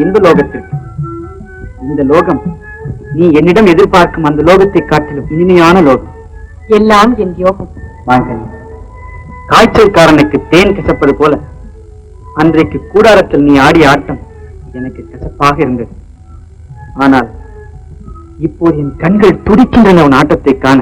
இன்ப லோகத்திற்கு. இந்த லோகம் நீ என்னிடம் எதிர்பார்க்கும் அந்த லோகத்தை காட்டிலும் இனிமையான லோகம். எல்லாம் என் யோகம். மாங்கனி, காய்ச்சல்காரனுக்கு தேன் கசப்பது போல அன்றைக்கு கூடாரத்தில் நீ ஆடிய ஆட்டம் எனக்கு கசப்பாக இருந்தது. ஆனால் இப்போது என் கண்கள் துடிக்கின்றன உன் ஆட்டத்தை காண.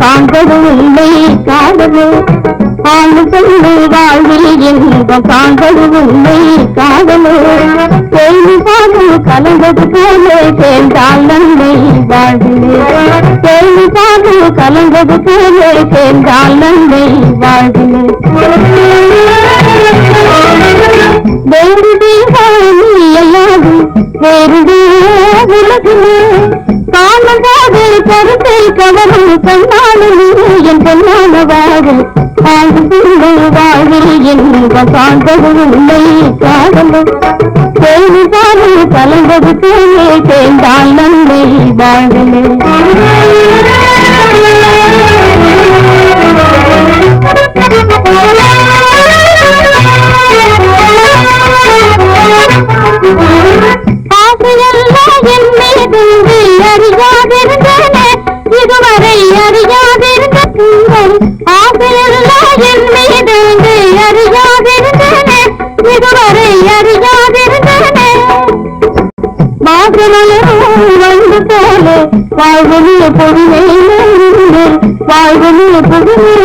காண்பது உண்மை காதலு ஆண்டு சொல்லு வாழ்வில் என்பம் காண்பது உண்மை காதலு கேள்வி பாடு கலந்தது போலே சேர்ந்தால் நன்மை வாழ்விலே கேள்வி பாடு கலந்தது போலே சேர்ந்தால் நன்மை வாழ்விலே வேறு தீபாவளி எல்லாது வேறு உலகிலே காணாது கருத்தை கவரும் கண்ணாலும் என் பொன்னான வாழ்வில் வாழ்வில் என்பம் காண்பது உண்மை காதலும் கேள்வி பாடு கலந்தது போலே சேர்ந்தால் நன்மை வாழ்விலே ஆசையெல்லாம் என் மீது அறியாதிருந்தன இதுவரை அறியாதிருந்த ஆசையெல்லாம் என் மீது அறியாதிருந்தன இதுவரை அறியாதிருந்தன மாதமலரும் வந்து போல வாழ்வனிய பொருளை வாழ்வனிய பொருளை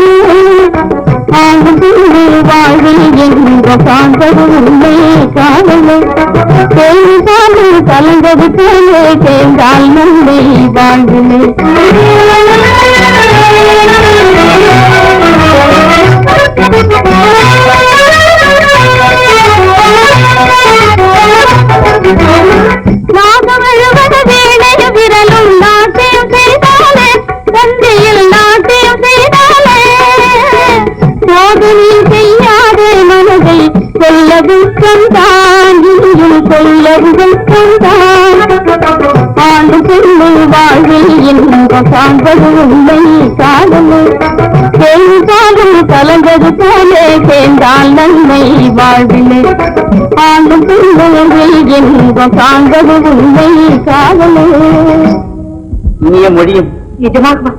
வாழ்வில் என்ற காண்பது உண்மை காதலை கேள்வி கலந்தது போலே சேர்ந்தால் நன்மை வாழ்விலே நாகமழுவது வேலை விரலும் நாட்டியம் செய்தாலே தந்தையில் நாட்டியம் செய்தாலே சோதனை செய்யாத மனதை கொல்லவும் கொண்டான் இனியும் கொல்லவும் கொண்டான் ஆண்டு சொல்லு வாழ்வில் என்ப காண்பது உண்மை காதலு கேள்வி பாடும் கலந்தது போலே சேர்ந்தால் நன்மை வாழ்விலே ஆண்டு சொல்லு என்ப காண்பது உண்மை காதலு. இனிய மொழியும் நிஜமாகவா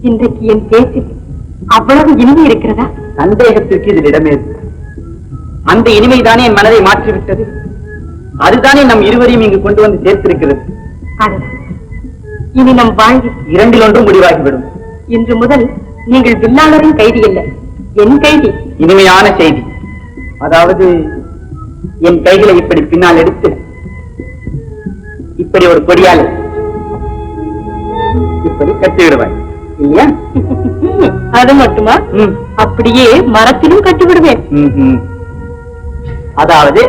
இன்றைக்கு என் பேச்சு அவ்வளவு இனிமை இருக்கிறதா? சந்தேகத்திற்கு இதில் இடமே. அந்த இனிமைதானே என் மனதை மாற்றிவிட்டது. அதுதானே நம் இருவரையும் இங்கு கொண்டு வந்து சேர்த்திருக்கிறது. இனி நம் வாழ்வில் இரண்டில் ஒன்றும் முடிவாகிவிடும். இன்று முதல் நீங்கள் வில்லாளரின் கைதி இல்லை, என் கைதி. இனிமையான செய்தி. அதாவது என் கைகளை இப்படி பின்னால் எடுத்து இப்படி ஒரு கொடியால் இப்படி கட்டிவிடுவாய் இல்லையா? அது மட்டுமா? அப்படியே மரத்திலும் கட்டிவிடுவேன். அதாவது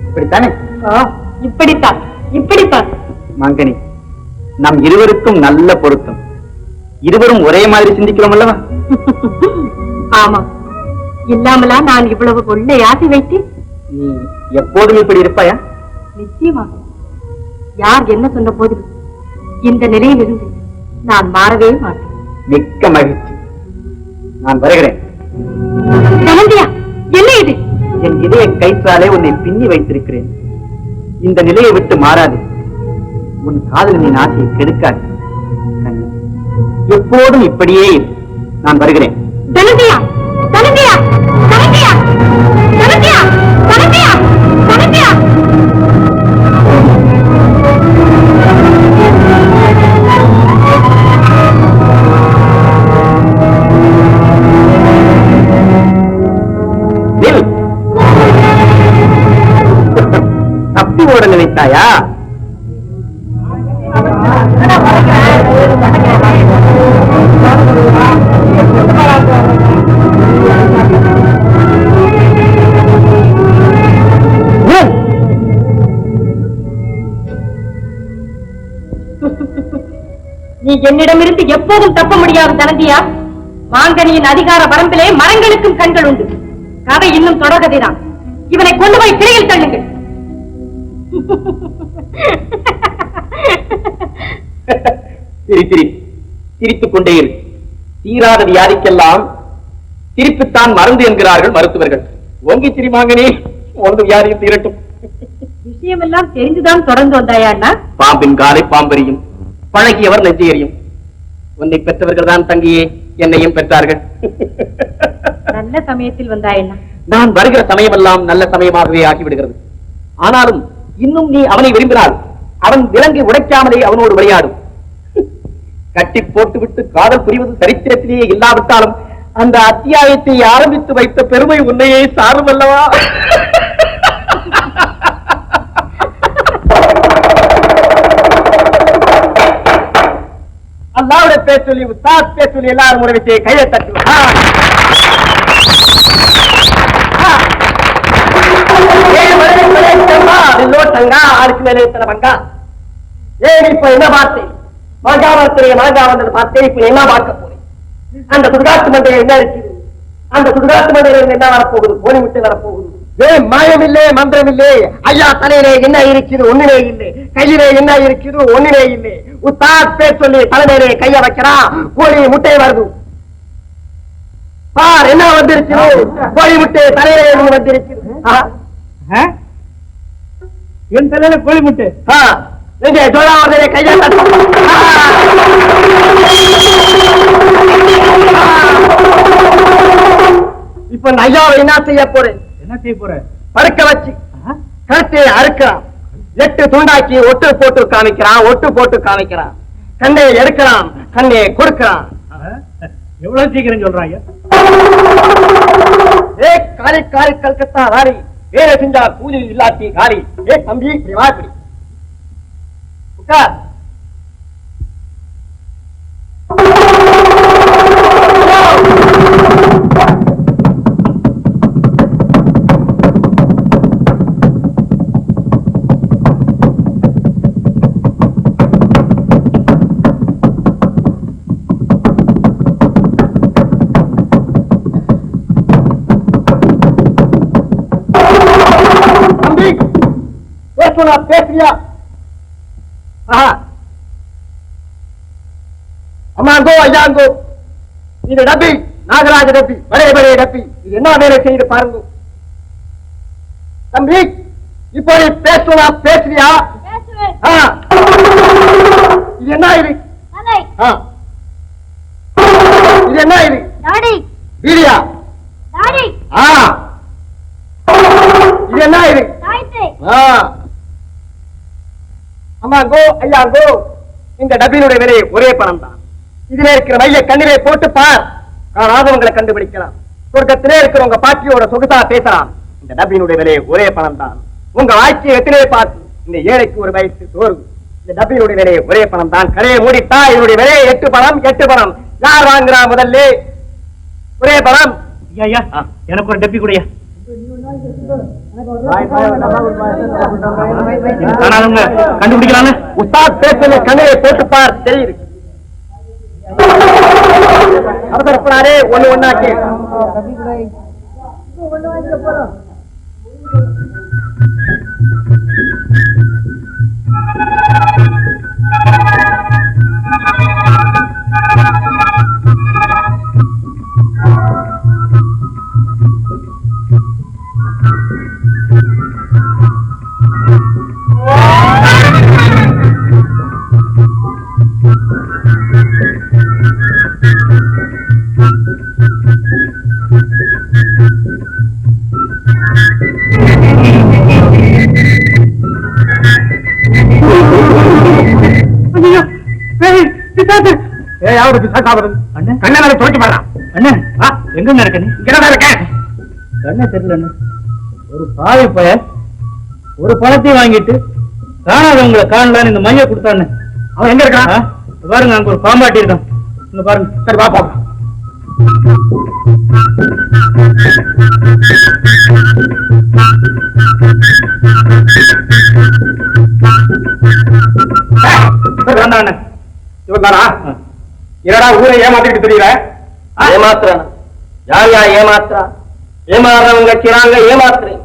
இப்படித்தானே? இப்படித்தான். இப்படித்தான் மாங்கனி, நம் இருவருக்கும் நல்ல பொருத்தம். இருவரும் ஒரே மாதிரி சிந்திக்கிறோம் அல்லவா? ஆமா. இல்லாமலா நான் இவ்வளவு கொள்ளை ஆசை வைத்தேன்? நீ எப்போதும் இப்படி இருப்பாயா? நிச்சயமாக. யார் என்ன சொன்ன போதிலும் இந்த நிலையிலிருந்து நான் மாறவே மாட்டேன். மிக்க மகிழ்ச்சி. நான் வருகிறேன். என்ன இது? என் இதய கயிற்றாலே உன்னை பின்னி வைத்திருக்கிறேன். இந்த நிலையை விட்டு மாறாது. உன் காதலின் ஆசையை கெடுக்காது. எப்போதும் இப்படியே நான் வருகிறேன். தனந்தியா, தனந்தியா, தனந்தியா, தனந்தியா, தனந்தியா, தனந்தியா. நீ என்னிடமிருந்து எப்போதும் தப்ப முடியாது தனந்தியா. மாங்கனியின் அதிகார வரம்பிலே மரங்களுக்கும் கண்கள் உண்டு. கதை இன்னும் தொடர்கதைதான். இவனை கொண்டு போய் சிறையில் தள்ளுங்கள். சிரித்துக் கொண்டே இரு. தீராத வியாதிக்கெல்லாம் சிரிப்புத்தான் மருந்து என்கிறார்கள் மருத்துவர்கள். ஓங்கி சிரிமாங்கனே, ஒன்று வியாதியும் தீரட்டும். விஷயமெல்லாம் தெரிந்துதான் தொடர்ந்து வந்தாயா அண்ணா? பாம்பின் காலை பாம்பறியும், பழகியவர் நெஞ்சையறியும். உன்னை பெற்றவர்கள் தான் தங்கியே என்னையும் பெற்றார்கள். நல்ல சமயத்தில் வந்தாயண்ணா. நான் வருகிற சமயமெல்லாம் நல்ல சமயமாகவே ஆகிவிடுகிறது. ஆனாலும் இன்னும் நீ அவனை விரும்பினால் அவன் விலங்கை உடைக்காமலே அவனோடு விளையாடும். கட்டி போட்டுவிட்டு காதல் புரிவது சரித்திரத்திலேயே இல்லாவிட்டாலும் அந்த அத்தியாயத்தை ஆரம்பித்து வைத்த பெருமை உன்னையே சாரும் அல்லவா? அல்லாவுடைய பேர் சொல்லி உஸ்தாத் பேர் சொல்லி எல்லாரும் முறைவிட்டு கையை தட்டு. ஆளுக்கு மேலே இத்தனை பங்கா. ஏன் இப்ப என்ன பார்த்தேன்? மாங்காவரத்துடைய மாங்கா வந்தது பார்த்தேன். இப்ப என்ன பார்க்க போறேன்? அந்த சுடுகாட்டு மண்டையில் என்ன இருக்குது? அந்த சுடுகாட்டு மண்டையில் என்ன வரப்போகுது? போலி விட்டு வரப்போகுது. ஏன் மாயமில்லை, மந்திரமில்லை. ஐயா தலையிலே என்ன இருக்குது? ஒண்ணுமே இல்லை. கையிலே என்ன இருக்குது? ஒண்ணுமே இல்லை. உஸ்தாத் பேர் சொல்லி தலைமையிலே கைய வைக்கிறான். கோழி முட்டை வருது. பார் என்ன வந்திருக்குது? கோழி முட்டை தலையிலே வந்திருக்குது. என் தலையில கோழி முட்டை. கையா இப்ப ஐயாவை என்ன செய்ய போறேன்? என்ன செய்ய போறேன்? படுக்க வச்சு கருத்தை அறுக்கிறான். 8 துண்டாக்கி ஒட்டு போட்டு காமிக்கிறான். ஒட்டு போட்டு காமிக்கிறான். கண்ணை எடுக்கிறான், கண்ணை கொடுக்கிறான். எவ்வளவு சீக்கிரம் சொல்றாங்க? ஏ காரி காரி கல்கத்தா ராரி, வேலை செஞ்சா கூலி இல்லாட்டி காரி. ஏ தம்பி இப்படி வா, இப்படி உட்கார். பேசுறியா? அம்மாங்கோ ஐயாங்கோ, இது டப்பி, நாகராஜ டப்பி, பழைய பழைய டப்பி. இது என்ன வேலை செய்து பாருங்க. தம்பி இப்போ நீ பேசுவா பேசுறியா? இது என்ன இது? இது என்ன இது? வீடியா? இது என்ன இது? அம்மாங்கோ ஐயாங்கோ, இந்த டப்பினுடைய விலை ஒரே பணம் தான். இதுல இருக்கிற மைய கண்ணிலே போட்டு பார், காணாதவங்களை கண்டுபிடிக்கலாம். சொர்க்கத்திலே இருக்கிறவங்க பாட்டியோட சொகுசா பேசலாம். இந்த டப்பினுடைய விலை ஒரே பணம் தான். உங்க வாழ்க்கையை எத்தனை பார்த்து இந்த ஏழைக்கு ஒரு வயசு சோறு. இந்த டப்பினுடைய விலை ஒரே பணம் தான். கடையை மூடிட்டா இதனுடைய விலை 8 பணம். 8 பணம். யார் வாங்குறா? முதல்ல ஒரே பணம். ஐயா எனக்கு ஒரு டப்பி கூடயா? கண்டுபிடிக்கலாம். உஸ்தாத் பேசல கண்ணிலே போட்டு பார், தெரியுது. அவசரப்படாரே, ஒண்ணு ஒண்ணாக்கி. கண்ணை தோட்டி பாடலாம். அண்ணன் எங்க இருக்க? இங்கதான் இருக்கேன். கண்ணை தெரியல. ஒரு பாவி பய ஒரு பணத்தை வாங்கிட்டு காணாதவங்களை காணலான்னு இந்த மைய கொடுத்தான்னு. அவன் எங்க இருக்கான் பாருங்க. அங்க ஒரு பாம்பாட்டி இருக்கான். இங்க பாருங்க. சரி வா பாப்பா. சிவந்தாரா, என்னடா ஊரை ஏமாத்திட்டு தெரியல? ஏமாத்துறான் யார் யார் ஏமாத்துறா? ஏமாறுறவங்க கிராங்க ஏமாத்துறேன்.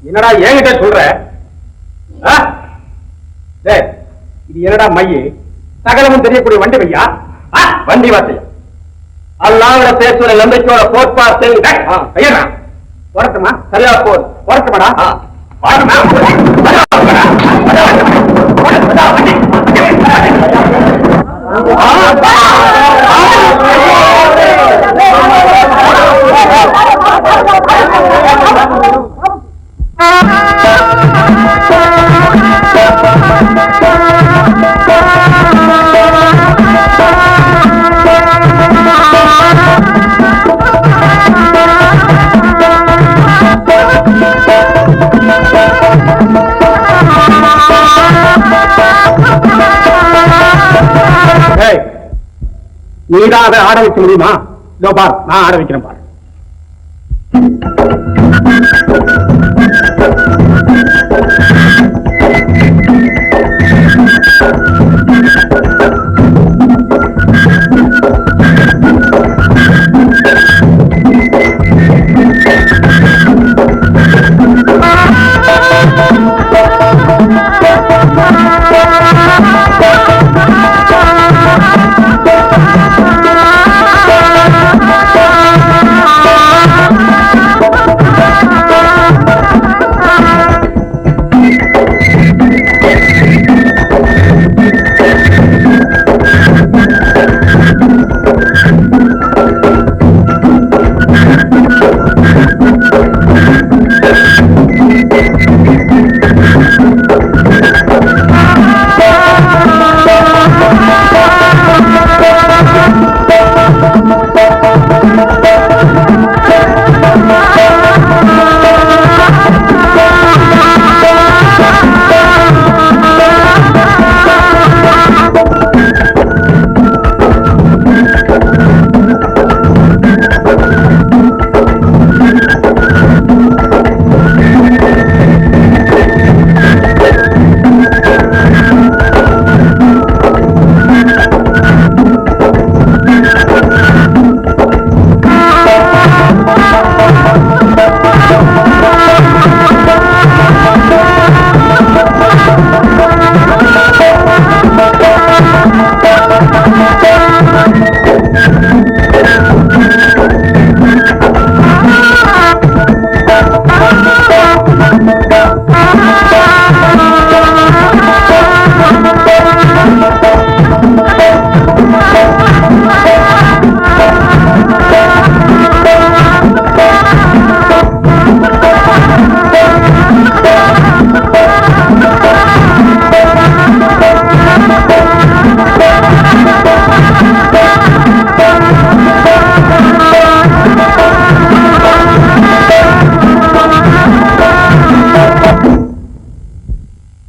என்னடா என்கிட்ட சொல்ற? இது என்னடா மைய சகலமும் தெரியக்கூடிய வண்டி வையா? வண்டி வார்த்தை அல்லாவிட பேசுற நம்பிக்கையோட கோட்பாடு ஐயா வரட்டுமா? சரியா போர் வரட்டுமாடா? நீதான் அதை ஆட வைக்க முடியுமா? இதோ பார், நான் ஆட வைக்கிறேன் பார்.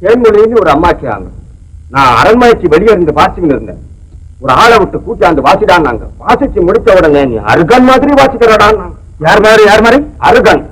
தேன்மொழின்னு ஒரு அம்மாச்சாங்க. நான் அரண்மனைக்கு வெளியே இருந்து வாசிக்கிட்டு இருந்தேன். ஒரு ஆளை விட்டு கூட்டியாந்து வாசிடான்னாங்க. வாசிச்சு முடிச்ச உடனே நீ அருகன் மாதிரி வாசிக்கிறடான். யார் மாதிரி? யார் மாதிரி? அருகன்.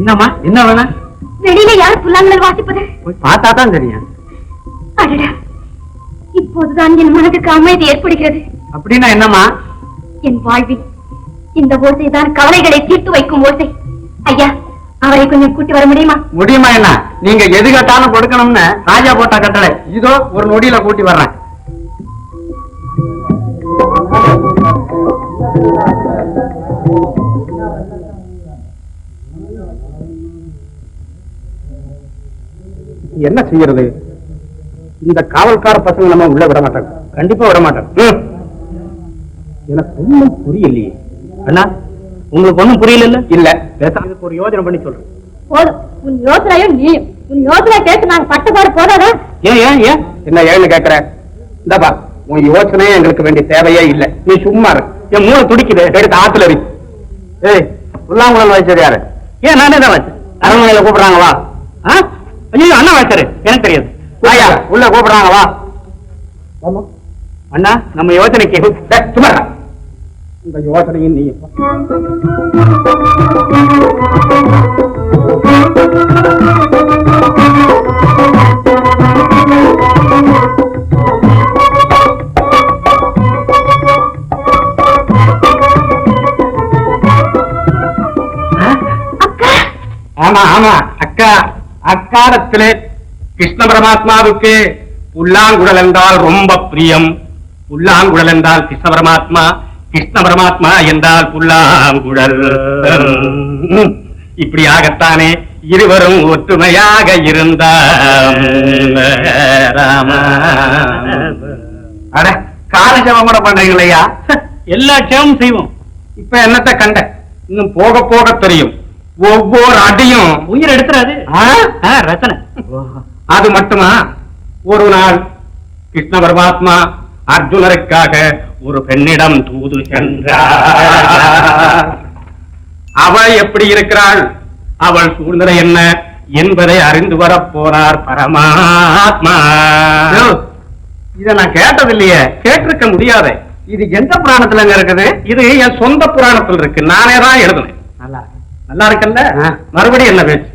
என்னம்மா, என்ன வேணா? வெளியில யார் புல்லாங்குழல் வாசிப்பது? பார்த்தா தான் தெரியும். அடடா, இப்போதுதான் என் மனதுக்கு அமைதி ஏற்படுகிறது. அப்படின்னா என்னம்மா? என் வாழ்வில் இந்த ஓசைதான் கவலைகளை தீர்த்து வைக்கும் ஓசை. ஐயா, அவரை கொஞ்சம் கூட்டி வர முடியுமா? முடியுமா என்ன? நீங்க எது கேட்டாலும் கொடுக்கணும்னு ராஜா போட்ட கட்டளை. இதோ ஒரு நொடியில கூட்டி வர்றேன். என்ன செய்யறது? இந்த காவல்கார பசங்க நம்ம உள்ள விட மாட்டாங்க. கண்டிப்பா விட மாட்டாங்க. எனக்கு ஒண்ணும் புரியலையே. அண்ணா உங்களுக்கு ஒண்ணும் புரியல? இல்ல இதுக்கு ஒரு யோசனை பண்ணி சொல்றேன். போதும், உன் யோசனையும் நீயும். உன் யோசனை கேட்டு நாங்க பட்டப்பாடு போதாதா? ஏன் ஏன் ஏன் என்ன ஏன்னு கேக்குற? இந்தப்பா உன் யோசனையே எங்களுக்கு வேண்டிய தேவையே இல்ல. நீ சும்மா இரு. என் மூளை துடிக்குது. எடுத்து ஆத்துல இருக்கு. ஏய் புல்லாங்குழல் வச்சது யாரு? ஏன் நானே தான் வச்சேன். அரண்மனையில கூப்பிடுறாங்க வா. ஐயோ அண்ணா வச்சாரு, எனக்கு தெரியாது. வாயா உள்ள கூப்பிடுறாங்க வா. அண்ணா நம்ம யோசனைக்கு சும்மா இரு. இந்த யோசனையும் நீ ஆமா ஆமா அக்கா. அக்காலத்திலே கிருஷ்ண பரமாத்மாவுக்கு புல்லாங்குழல் என்றால் ரொம்ப பிரியம். புல்லாங்குழல் என்றால் கிருஷ்ண பரமாத்மா, கிருஷ்ண பரமாத்மா என்றால் புல்லாங்குழல். இப்படியாகத்தானே இருவரும் ஒற்றுமையாக இருந்தார். அட கால ஜபம் கூட பண்றீங்களையா? எல்லா சேவும் செய்வோம். இப்ப என்னத்தை கண்ட? இன்னும் போக போக தெரியும். ஒவ்வொரு அடியும் உயிர் எடுத்துறாது. ரத்தனை அது மட்டுமா? ஒரு நாள் கிருஷ்ண பரமாத்மா அர்ஜுனருக்காக ஒரு பெண்ணிடம் தூது சென்றார். அவள் எப்படி இருக்கிறாள், அவள் சூழ்நிலை என்ன என்பதை அறிந்து வரப் போனார் பரமாத்மா. இத நான் கேட்டதில்லையே. கேட்டிருக்க முடியாது. இது எந்த புராணத்துல இருக்குது? இது என் சொந்த புராணத்தில் இருக்கு. நானே தான் எழுதுனேன். நல்லா இருக்குல்ல? மறுபடியும் என்ன பேச்சு?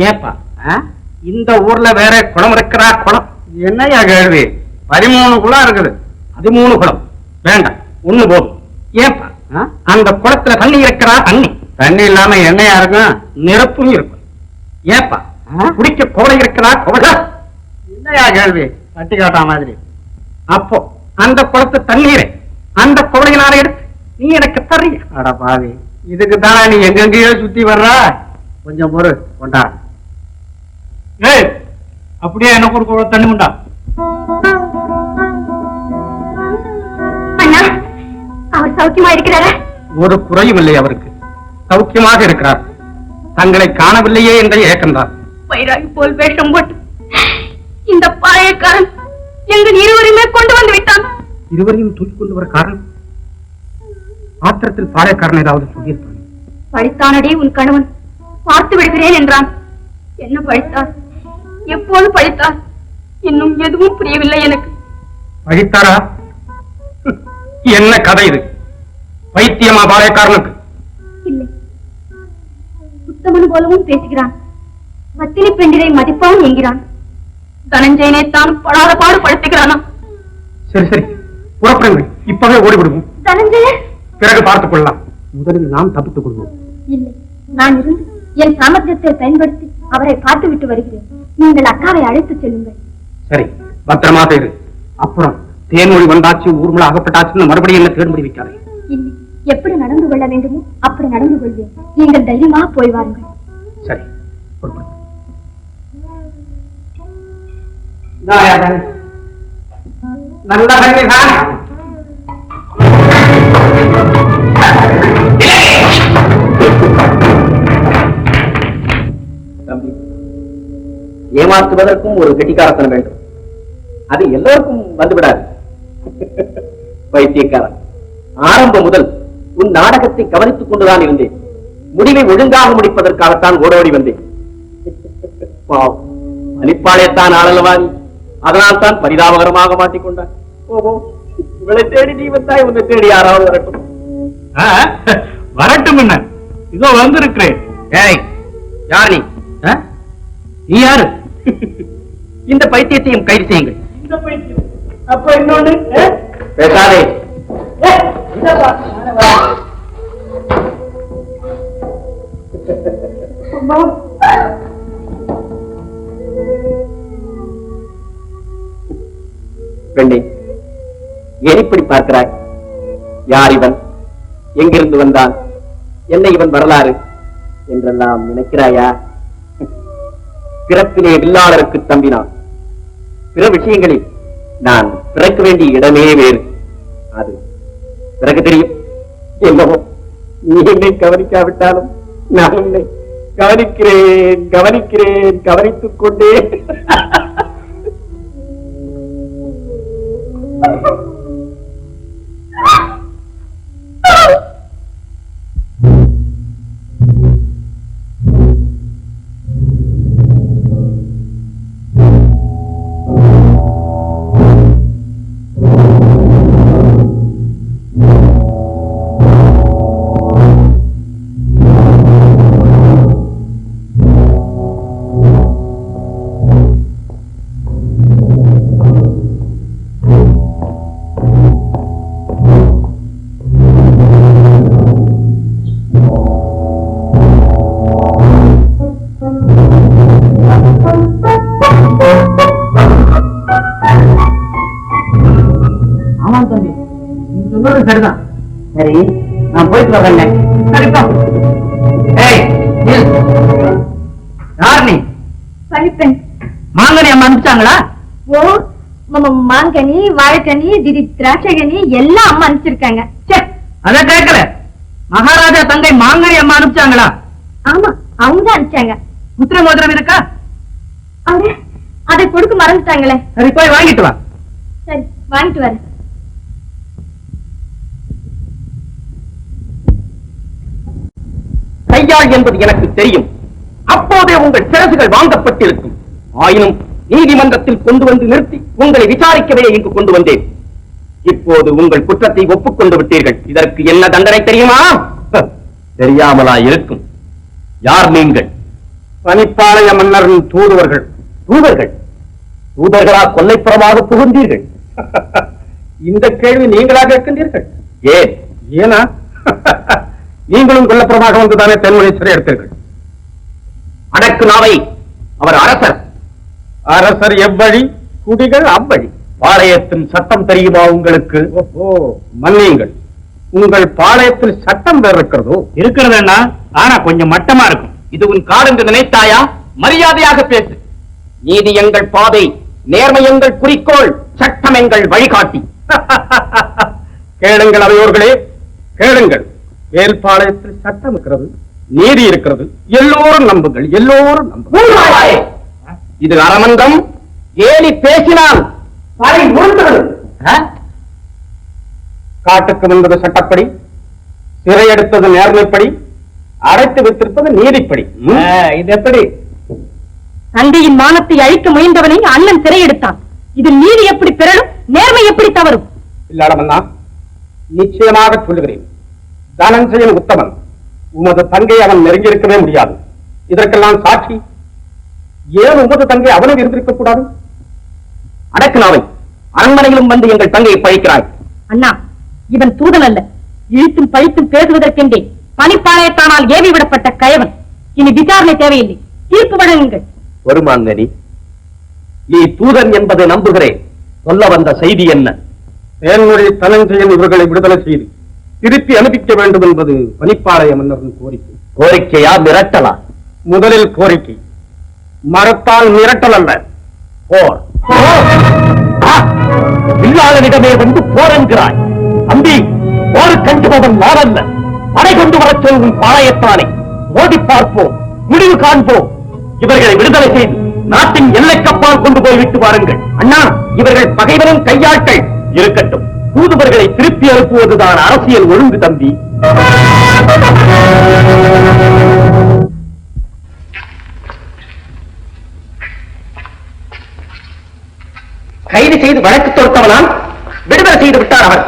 ஏப்பா இந்த ஊர்ல வேற குளம் இருக்கிறா? குளம் என்னையா கேள்வி? 13 குளம் இருக்குது. 13 குளம் வேண்டாம், ஒண்ணு போதும். ஏப்பா அந்த குளத்துல தண்ணி இருக்கிறா? தண்ணி இல்லாம எண்ணெயா இருக்கும்? நெருப்பும் இருக்கும். ஏப்பா குடிக்க கோடை இருக்கிறா? கோடை என்னையா கேள்வி? தட்டி காட்டா மாதிரி. அப்போ அந்த குளத்து தண்ணீரை அந்த கோடையினால எடுத்து நீ எனக்கு தர்றீங்க? அட பாவி, இதுக்கு தானே நீ எங்கெங்கயோ சுத்தி வர்ற. கொஞ்சம் பொறு கொண்டா. ஏய் அப்படியே எனக்கு ஒரு குடம் தண்ணி உண்டா? அண்ணா அவர் சௌக்கியமா இருக்கிறாரா? ஒரு குறையும் இல்லை அவருக்கு. சௌக்கியமாக இருக்கிறார். தங்களை காணவில்லையே என்ற ஏக்கம்தான். வைராகி போல் வேஷம் போட்டு இந்த பாளையக்காரன் எங்கள் இருவரையுமே கொண்டு வந்து விட்டான். இருவரையும் தூக்கி கொண்டு வர காரணம் ஆத்திரத்தில் பாளையக்காரன் ஏதாவது சொல்லியிருப்பான். பழித்தானடே உன் கணவன், பார்த்து விடுகிறேன் என்றான். என்ன பழித்தார்? எப்போது பழித்தார்? இன்னும் எதுவும் புரியவில்லை எனக்கு. பழித்தாரா? என்ன கதை இது? பைத்தியமா பாளையக்காரனுக்கு? இல்லை, உத்தமன் போலவும் பேசுகிறான். பத்தினி பெண்டிரை மதிப்பாவும் என்கிறான். தனஞ்சயனை தான் படாத பாடு படுத்துகிறானா? சரி சரி புறப்படுங்கள், இப்பவே ஓடிவிடுவோம். தனஞ்சய பிறகு பார்த்துக் கொள்ளலாம். முதலில் நாம் தப்பித்துக் கொள்வோம். இல்லை, நான் இருந்து என் சாமர்த்தியத்தை பயன்படுத்தி அவரை பார்த்து விட்டு வருகிறேன். நீங்கள் அக்காவை அழைத்து செல்லுங்கள். சரி, பத்திரமாக இரு. அப்புறம் தேன்மொழி வந்தாச்சு, ஊர்மலை அகப்பட்டாச்சுன்னு மறுபடியும் என்ன தேடும்படி வைக்காதே. இல்லை, எப்படி நடந்து கொள்ள வேண்டுமோ அப்படி நடந்து கொள்வேன். நீங்கள் தைரியமாக போய் வாருங்கள். சரி, நல்ல தம்பி, ஏமாற்றுவதற்கும் ஒரு கெட்டிக்காரத்தனம் வேண்டும். அது எல்லோருக்கும் வந்துவிடாது. பைத்தியக்காரன், ஆரம்பம் முதல் உன் நாடகத்தை கவனித்துக் கொண்டுதான் இருந்தேன். முடிவை ஒழுங்காக முடிப்பதற்காகத்தான் ஓடோடி வந்தேன். அலிப்பாளையத்தான் ஆளலவாதி, அதனால் தான் பரிதாபகரமாக மாட்டிக்கொண்டான். ஓஹோ, இவளை தேடி நீ வந்தாய், உன்னை தேடி யாராவது வரட்டும். வரட்டும் என்ன, இதோ வந்திருக்கிறேன். ஏய், யார் நீ? நீ யாரு? இந்த பைத்தியத்தையும் கைது செய்யுங்கள். இந்த பைத்தியம் அப்ப இன்னொன்னு பேசாதே. பெண்ணே, ஏன் இப்படி பார்க்கிறாய்? யார் இவன்? எங்கிருந்து வந்தான்? என்ன இவன் வரலாறு? என்றெல்லாம் நினைக்கிறாயா? பிறப்பிலே வில்லாளருக்கு தம்பினான். பிற விஷயங்களில் நான் பிறக்க வேண்டிய இடமே வேறு. அது பிறகு தெரியும். என்னவோ நீ என்னை கவனிக்காவிட்டாலும் நான் உன்னை கவனிக்கிறேன் கவனிக்கிறேன் கவனித்துக் கொண்டே. சரிதான். சரி, நான் போயிட்டு வரேன். சரிப்பா. யார் நீ? பழிப்பெண். மாங்கனி அம்மா அனுப்பிச்சாங்களா? ஓ, மாங்கனி, வாழைக்கனி, திராட்சைகனி எல்லாம் அம்மா அனுப்பிச்சிருக்காங்க. அத கேட்கல. மகாராஜா தங்கை மாங்கனி அம்மா அனுப்பிச்சாங்களா? ஆமா, அவங்க தான் அனுப்பிச்சாங்க. முத்திரை மோதிரம் இருக்கா? அதை கொடுக்க மறந்துட்டாங்களே. சரி, போய் வாங்கிட்டு வா. சரி, வாங்கிட்டு வரேன். கையாள் என்பது எனக்கு தெரியும். அப்போதே உங்கள் சிரசுகள் வாங்கப்பட்டிருக்கும். ஆயினும் நீதிமன்றத்தில் கொண்டு வந்து நிறுத்தி உங்களை விசாரிக்கவே இங்கு கொண்டு வந்தேன். இப்போது உங்கள் குற்றத்தை ஒப்புக்கொண்டு விட்டீர்கள். இதற்கு என்ன தண்டனை தெரியுமா? தெரியாமலா இருக்கும். யார் நீங்கள்? பனிப்பாளைய மன்னரின் தூதுவர்கள். தூதர்கள்? தூதர்களா கொல்லைப்புறமாக புகுந்தீர்கள்? இந்த கேள்வி நீங்களா கேட்கின்றீர்கள்? ஏன்? ஏனா? நீங்களும் கொல்லப்புறமாக வந்துதானே தென்மொழி சிறை எடுத்தீர்கள். அடக்கு நாவை. அவர் அரசர். அரசர் எவ்வழி, குடிகள் அவ்வழி. பாளையத்தின் சட்டம் தெரியுமா உங்களுக்கு? மன்னியுங்கள், உங்கள் பாளையத்தில் சட்டம் வேறு இருக்கிறதோ? இருக்கிறது என்ன, ஆனா கொஞ்சம் மட்டமா இருக்கும். இது உன் காடு என்று நினைத்தாயா? மரியாதையாக பேசு. நீதி எங்கள் பாதை, நேர்மை எங்கள் குறிக்கோள், சட்டம் எங்கள் வழிகாட்டி. கேளுங்கள் அவையோர்களே, கேளுங்கள். மேல்பாளையத்தில் சட்டம் இருக்கிறது, நீதி இருக்கிறது. எல்லோரும் நம்புங்கள், எல்லோரும் நம்புங்கள். இது அரமந்தம். ஏறி பேசினால் தலை முழுந்தது. காட்டுக்கு வந்தது சட்டப்படி, சிறை எடுத்தது நேர்மைப்படி, அடைத்து வைத்திருப்பது நீதிப்படி. இது எப்படி? தந்தையின் மானத்தை அழிக்க முயன்றவனை அண்ணன் சிறை எடுத்தான். இது நீதி எப்படி பெறலும், நேர்மை எப்படி தவறும்? இல்லாடமன்னா, நிச்சயமாக சொல்லுகிறேன். தனஞ்சயன் உத்தமன். உமது தங்கை அவன் நெருங்கியிருக்கவே முடியாது. இதற்கெல்லாம் சாட்சி. ஏன் உமது தங்கை அவனை இருந்திருக்க கூடாது? அடக்குனாவை, அரண்மனையிலும் வந்து எங்கள் தங்கையை பழிக்கிறாய். அண்ணா, இவன் தூதன் அல்ல. இழுத்தும் பழித்தும் பேசுவதற்கென்றே பனிப்பாளையத்தானால் ஏவி விடப்பட்ட கயவன். இனி விசாரணை தேவையில்லை, தீர்ப்பு வழங்குங்கள். வருமானி, நீ தூதன் என்பதை நம்புகிறேன். சொல்ல வந்த செய்தி என்ன? தேன்மொழி தனஞ்சயன் இவர்களை விடுதலை செய்து திருப்பி அனுப்பிக்க வேண்டும் என்பது பனிப்பாளைய மன்னரின் கோரிக்கை. கோரிக்கையா மிரட்டலா? முதலில் கோரிக்கை. மரத்தால் மிரட்டல் அல்ல, போர். வில்லாளனிடமே வந்து போர் என்கிறாய். தம்பி, போர் கண்டுபவன் நான் அல்ல. படை கொண்டு வரச் சொல்லும் பாளையத்தானே. ஓடி பார்ப்போம், முடிவு காண்போம். இவர்களை விடுதலை செய்து நாட்டின் எல்லைக்கப்பால் கொண்டு போய் விட்டு வாருங்கள். அண்ணா, இவர்கள் பகைவரின் கையாட்கள். இருக்கட்டும், தூதுவர்களை திருப்பி அனுப்புவதுதான் அரசியல் ஒழுங்கு தம்பி. கைது செய்து வழக்கு தொடுத்தவனால் விடுதலை செய்து விட்டார் அவர்.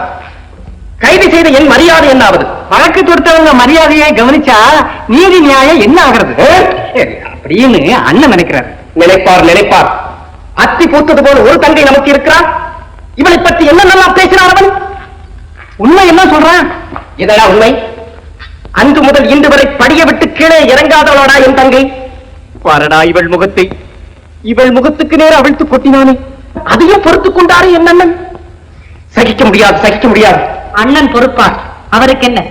கைது செய்த என் மரியாதை என்ன ஆவது? வழக்கு தொடுத்தவங்க மரியாதையை கவனிச்சா நீதி நியாயம் என்ன ஆகிறது? அப்படின்னு அண்ணன் நினைக்கிறார். நினைப்பார் நினைப்பார். அத்தி பூத்தது போல ஒரு தங்கை நமக்கு இருக்கிறார். இவளை பற்றி என்ன நல்லா பேசினார் அவன். உண்மை என்ன சொல்றான்? இதடா உண்மை. அன்று முதல் இன்று வரை படிய விட்டு கீழே இறங்காதவளோடா என் தங்கை. பாரடா இவள் முகத்தை. இவள் முகத்துக்கு நேர அவிழ்த்து கொட்டினானே, அதையும் பொறுத்துக் கொண்டாரு என் அண்ணன். சகிக்க முடியாது, சகிக்க முடியாது. அண்ணன் பொறுப்பார், அவருக்கு என்ன?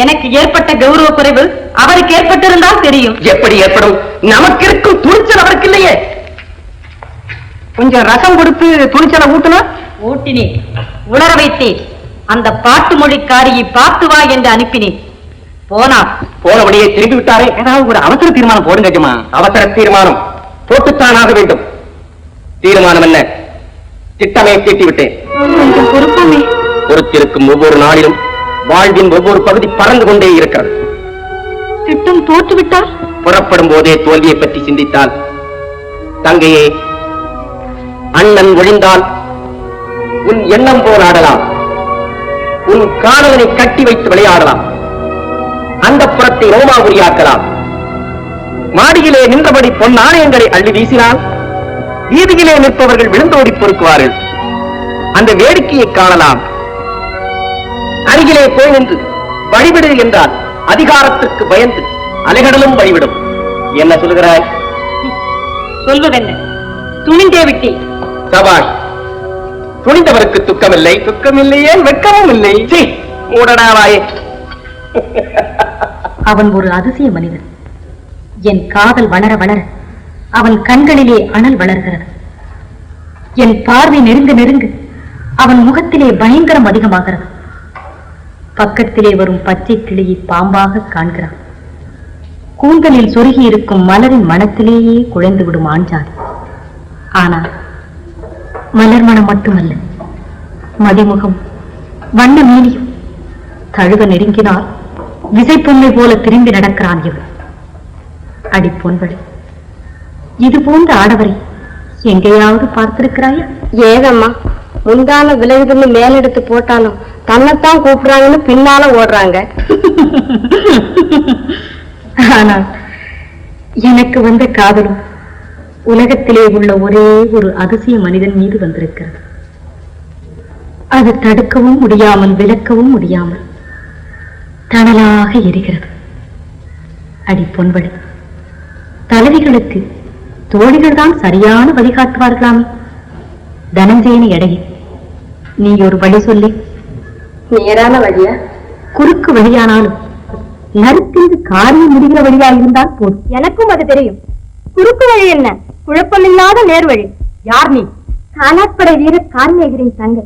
எனக்கு ஏற்பட்ட கௌரவ குறைவு அவருக்கு ஏற்பட்டிருந்தால் தெரியும். எப்படி ஏற்படும்? நமக்கு இருக்கும் துணிச்சல் அவருக்கு இல்லையே. கொஞ்சம் ரசம் கொடுத்து துணிச்சலை ஊட்டினா? ஊட்டினேன், உணர வைத்தேன். அந்த பாட்டு மொழிக்காரியை பார்த்து வா என்று அனுப்பினேன். போனபடியே திரும்பி விட்டாரே. ஏதாவது ஒரு அவசர தீர்மானம் போடுங்க ஜமா. அவசர தீர்மானம் போட்டுத்தான் ஆக வேண்டும். தீர்மானம் என்ன? திட்டமே தீட்டிவிட்டேன். பொறுத்திருக்கும் ஒவ்வொரு நாளிலும் வாழ்வின் ஒவ்வொரு பகுதி பறந்து கொண்டே இருக்கிறது. திட்டம் தோற்றுவிட்டால்? புறப்படும் போதே தோல்வியை பற்றி சிந்தித்தால், தங்கையே, அண்ணன் ஒழிந்தால் உன் எண்ணம் போல் ஆடலாம். உன் காதலனை கட்டி வைத்து விளையாடலாம். அந்த புறத்தை ரோமாபுரியாக்கலாம். மாடியிலே நின்றபடி பொன் நாணயங்களை அள்ளி வீசினால் வீதியிலே நிற்பவர்கள் விழுந்தோடி பொறுக்குவார்கள். அந்த வேடிக்கையை காணலாம். அருகிலே போய் நின்று வழிவிடு என்றால் அதிகாரத்திற்கு பயந்து அலைகடலும் வழிவிடும். என்ன சொல்லுகிறாய்? சொல்வதென்ன, துணிந்தே விட்டே. சபாஷ், துணிந்தவருக்கு துக்கமில்லை. துக்கமில்லையே, வெட்கமும் இல்லை. மூடனாவாயே. அவன் ஒரு அதிசய மனிதன். என் காதல் வளர வளர அவன் கண்களிலே அனல் வளர்கிறது. என் பார்வை நெருங்க நெருங்க அவன் முகத்திலே பயங்கரம் அதிகமாகிறது. பக்கத்திலே வரும் பச்சை கிளியை பாம்பாக காண்கிறான். கூந்தலில் சொருகி இருக்கும் மலரின் மனத்திலேயே குழைந்து விடும் ஆஞ்சான். ஆனால் மலர் மனம் மட்டுமல்ல, மதிமுகம், வண்ண மீனியும். தழுவ நெருங்கினால் விசை பொம்மை போல திரும்பி நடக்கிறான் இவன். அடி பொன்வழி, இது போன்ற ஆடவரை எங்கேயாவது பார்த்திருக்கிறாயா? ஏதம்மா, முந்தான விலகுதுன்னு மேலெடுத்து போட்டாலும் தன்னைத்தான் கூப்பிடுறாங்கன்னு பின்னால ஓடுறாங்க. ஆனால் எனக்கு வந்த காதலும் உலகத்திலே உள்ள ஒரே ஒரு அதிசய மனிதன் மீது வந்திருக்கிறது. அது தடுக்கவும் முடியாமல் விலக்கவும் முடியாமல் தணலாக எரிகிறது. அடி பொன்வழி, தலைவிகளுக்கு தோழிகள் தான் சரியான வழிகாட்டுவார்களாமே. தனஞ்சயனி எடையே, நீ ஒரு வழி சொல்லி. நேரான வழியா? குறுக்கு வழியானாலும் நறுத்திருந்து காரியம் முடிகிற வழியா இருந்தால் போதும். எனக்கும் அது தெரியும். குறுக்கு வழி என்ன, குழப்பமில்லாத நேர்வழி. யார் நீ? காலாட்படை வீரர் கார்மேகரின் தங்கை.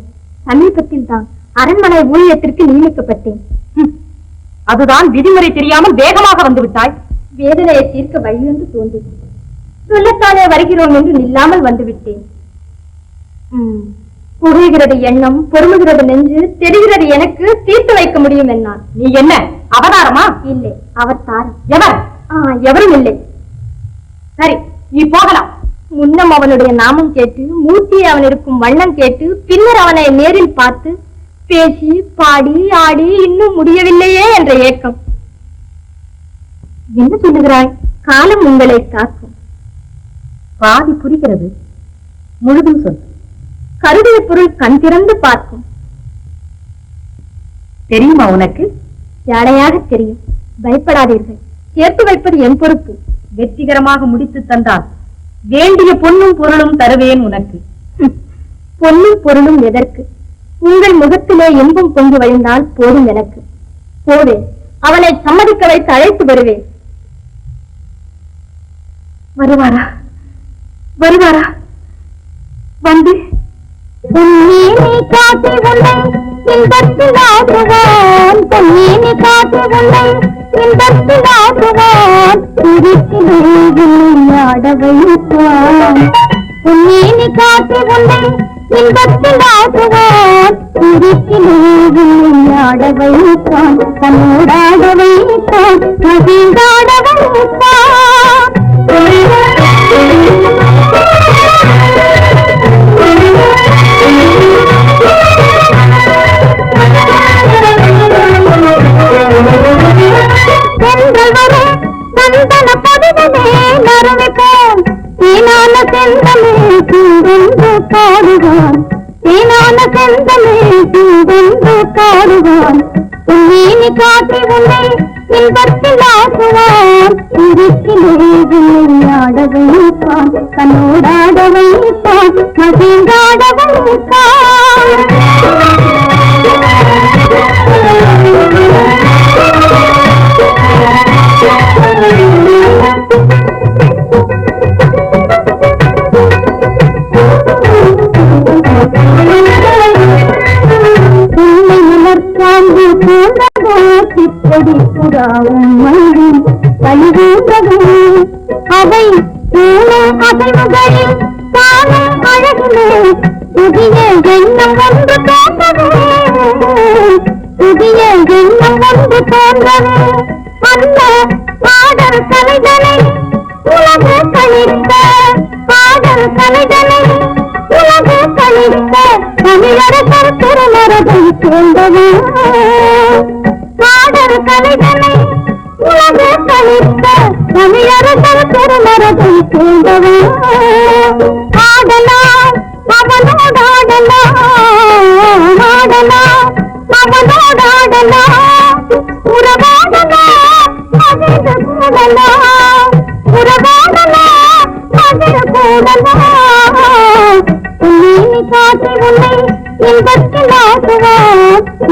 சமீபத்தில் தான் அரண்மனை ஊழியத்திற்கு நியமிக்கப்பட்டேன். அதுதான் விதிமுறை தெரியாமல் வேகமாக வந்து விட்டாய். வேதனையை தீர்க்க வழி என்று தோன்றியது. சொல்லத்தானே வருகிறோம் என்று நில்லாமல் வந்துவிட்டேன். புரிகிறது எண்ணம், பொறுமுகிறது நெஞ்சு, தெரிகிறது எனக்கு, தீர்த்து வைக்க முடியும் என்னால். நீ என்ன அவதாரமா? இல்லை, அவர் தார். எவர்? எவரும் இல்லை. சரி, நீ போகலாம். முன்னம் அவனுடைய நாமம் கேட்டு, மூர்த்தியை அவன் இருக்கும் வண்ணம் கேட்டு, பின்னர் அவனை நேரில் பார்த்து பேசி பாடி ஆடி இன்னும் முடியவில்லையே என்ற ஏக்கம். என்ன சொல்லுகிறாய்? காலம் உங்களை காக்கும். பாதி புரிகிறது, முழுதும் சொல். கருதிய பொருள் கண் திறந்து பார்க்கும். தெரியுமா உனக்கு? யாரையாக தெரியும். பயப்படாதீர்கள், சேர்த்து வைப்பது என் பொறுப்பு. வெற்றிகரமாக முடித்து தந்தால் வேண்டிய பொன்னும் பொருளும் தருவேன் உனக்கு. பொன்னும் பொருளும் எதற்கு? உங்கள் முகத்திலே இன்பம் பொங்கி வழிந்தால் போதும் எனக்கு. போவேன், அவனை சம்மதிக்க வைத்து அழைத்து வருவேன். வருவாரா? வருவாரா? வந்து பொன்னீனி காட்டி உன்னை இன்பத்தில் ஆடுவான். பொன்னீனி காட்டி உன்னை இன்பத்தில் ஆடுவான். திருத்திலே உன்னை ஆட வைப்பான். பொன்னீனி காட்டி உன்னை இன்பத்தில் ஆடுவான். திருத்திலே உன்னை ஆட வைப்பான். தன்னோடாட வைப்பான், கவிழ்ந்தாட வைப்பான். சந்தன பதிவமே நறுவிப்போம். தேனான செந்தமே தூவென்று பாடுவான். தேனான செந்தமே தூவென்று பாடுவான். பொன்னீனி காட்டி உன்னை இன்பத்தில் ஆக்குவான். திருத்திலே உன்னை ஆட வைப்பான். தன்னோடாட வைப்பான், மகிழ்ந்தாட வைப்பான். யாவும் வந்து வழிகின்றதும் அவை அசைவுகளில் காணும் அழகிலே புதிய எண்ணம் வந்து தோன்றது புதிய எண்ணம் வந்து தோன்றது அந்த பாடல் கலைகளை உலகு கழித்த பாடல் கலைகளை உலகு கழித்த தமிழரசர் திருமரபை சேர்ந்தது பாடல் கலைகளை உலகு கழித்த தமிழரசர் திருமரபை சேர்ந்தது ஆடலாம் அவனோடாடலாம் ஆடலாம் அவனோடாடலாம் உறவாடலாம் அதிர்ந்து கூடலாம் உறவாடலாம் அதிர் கூடலாம் உன்னை காட்டி உன்னை இன்பத்தில் ஆக்குவான்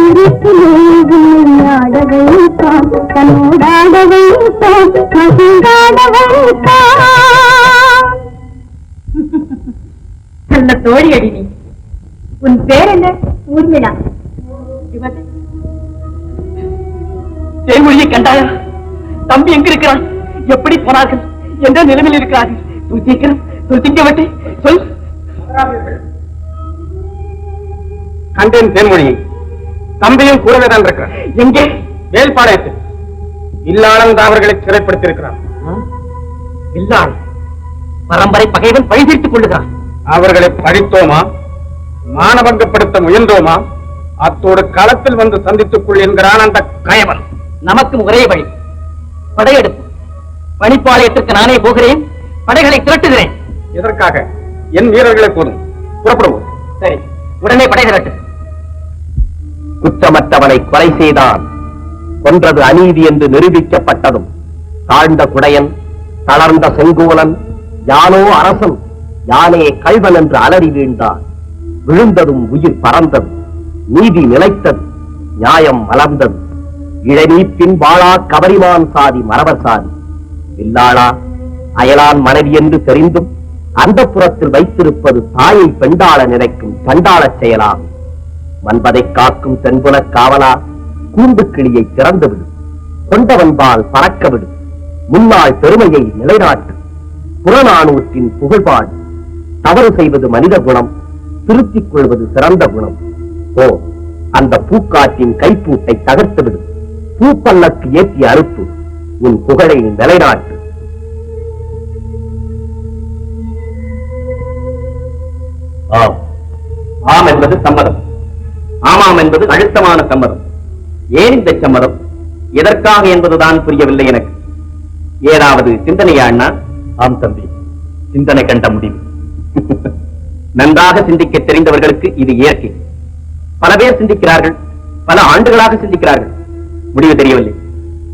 இருக்கிலே உன்னை ஆட வைத்தான் தன்னோடாட வைத்தான் மகிழ்ந்தாட வைத்தான் நல்ல தோழி அடி நீ. உன் பேர் என்ன? ஊர்மிளா. தேன்மொழியை கண்டாயா? தம்பி எங்க இருக்கிறான்? எப்படி போனார்கள்? எந்த நிலைமையில் இருக்கிறார்கள்? துதிக்கவட்டை சொல். கண்டேன் தேன்மொழியை. தம்பியும் கூடவே தான் இருக்கிறார். எங்கே? வேல்பாளையத்தில் இல்லாளன் அவர்களை சிறைப்படுத்தியிருக்கிறார். இல்லாள் பரம்பரை பகைவன் பழி தீர்த்துக் கொள்ளுகிறான். அவர்களை பழித்தோமா, மானபங்கப்படுத்த முயன்றோமா, அத்தோடு களத்தில் வந்து சந்தித்துக் கொள் என்கிறான் அந்த கயவன். நமக்கு ஒரே வழி, படையெடுப்பு. பணிப்பாளையத்திற்கு நானே போகிறேன், படைகளை திரட்டுகிறேன். இதற்காக என் வீரர்களை போதும், புறப்படுவோம். சரி, உடனே படை திரட்டு. குற்றமற்றவனை கொலை செய்தான், கொன்றது அநீதி என்று நிரூபிக்கப்பட்டதும் தாழ்ந்த குடையன், தளர்ந்த செங்கோலன், யானோ அரசன், யானே கள்வன் என்று அலறி வீழ்ந்தான். விழுந்ததும் உயிர் பறந்தது, நீதி நிலைத்தது, நியாயம் மலர்ந்தது. இளநீப்பின் வாழா கவரிமான் சாதி மரவர் சாதி. இல்லாளா அயலான் மனைவி என்று தெரிந்தும் அந்த புறத்தில் வைத்திருப்பது தாயை பெண்டாள நினைக்கும் சண்டாளச் செயலாகும். மன்பதை காக்கும் தென்புலக் காவலா, கூண்டு கிளியை திறந்துவிடு, கொண்டவன்பால் பறக்கவிடு, முன்னாள் பெருமையை நிலைநாட்டு, புறநானூற்றின் புகழ்பாடு. தவறு செய்வது மனித குணம், திருத்திக் கொள்வது சிறந்த குணம். ஓ, அந்த பூக்காற்றின் கைப்பூட்டை தகர்த்துவிடு, பூப்பல்லக்கு ஏற்றி அறுப்பு, உன் புகழை நிலைநாட்டு. ஆம், ஆம் என்பது சம்மதம், ஆமாம் என்பது அழுத்தமான சம்மதம். ஏன் இந்த சம்மதம், எதற்காக என்பதுதான் புரியவில்லை எனக்கு. ஏதாவது சிந்தனையா அண்ணா? ஆம் தம்பி, சிந்தனை கண்ட முடிவு. நன்றாக சிந்திக்க தெரிந்தவர்களுக்கு இது இயற்கை. பல பேர் சிந்திக்கிறார்கள், பல ஆண்டுகளாக சிந்திக்கிறார்கள், முடிவு தெரியவில்லை.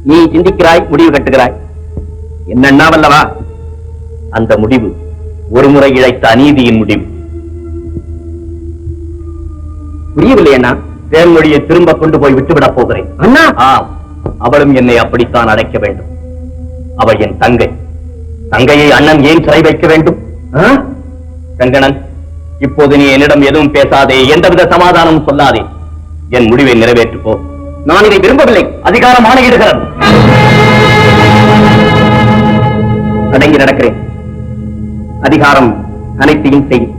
நீ சிந்திக்கிறாய், முடிவு கட்டுகிறாய். என்னண்ணாவல்லவா, அந்த முடிவு ஒரு முறை இழைத்த அநீதியின் முடிவு. புரியவில்லை அண்ணா. தேன்மொழியை திரும்ப கொண்டு போய் விட்டுவிடப் போகிறேன் அண்ணா. ஆம், அவளும் என்னை அப்படித்தான் அழைக்க வேண்டும். அவள் என் தங்கை. தங்கையை அண்ணன் ஏன் சிறை வைக்க வேண்டும்? ரங்கணன், இப்போது நீ என்னிடம் எதுவும் பேசாதே, எந்தவித சமாதானமும் சொல்லாதே. என் முடிவை நிறைவேற்றுப்போ. நான் இதை விரும்பவில்லை, அதிகாரம் ஆணையிடுகிறது. அடங்கி நடக்கிறேன். அதிகாரம் அனைத்தையும் செய்யும்.